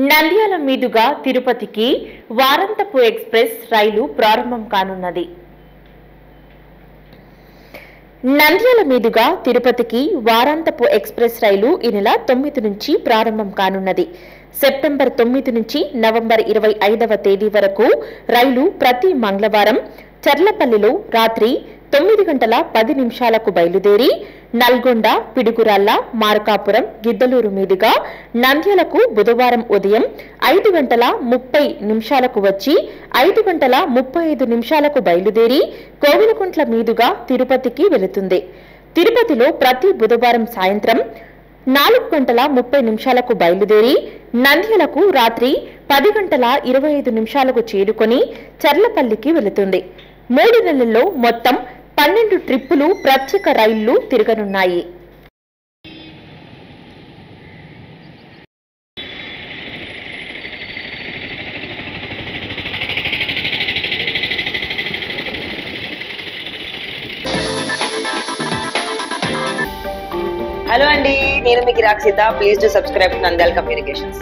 నంద్యాల మీదుగా తిరుపతికి వారాంతపు ఎక్స్ప్రెస్ రైలు ప్రారంభం కానున్నది. నంద్యాల మీదుగా తిరుపతికి వారాంతపు ఎక్స్ప్రెస్ రైలు ఈ నెల 9 నుంచి ప్రారంభం కానున్నది. సెప్టెంబర్ 9 నుంచి నవంబర్ 25వ తేదీ వరకు రైలు ప్రతి మంగళవారం చర్లపల్లిలో రాత్రి 9:10 బయలుదేరి నల్గొండ, పిడుగురాళ్ల, మార్కాపురం, గిద్దలూరు మీదుగా నంద్యాలకు బుధవారం ఉదయం 5:30 వచ్చి 5:35 బయలుదేరి కోవిలకుంట్ల మీదుగా తిరుపతికి వెళుతుంది. తిరుపతిలో ప్రతి బుధవారం సాయంత్రం 4:30 బయలుదేరి నంద్యాలకు రాత్రి 10:25 చేరుకొని చర్లపల్లికి వెళుతుంది. 3 నెలల్లో మొత్తం 12 ట్రిప్పులు ప్రత్యేక రైళ్లు తిరగనున్నాయి. హలో అండి, నేను మీ గిరాక్ Sita. Please do subscribe to Nandyal communications.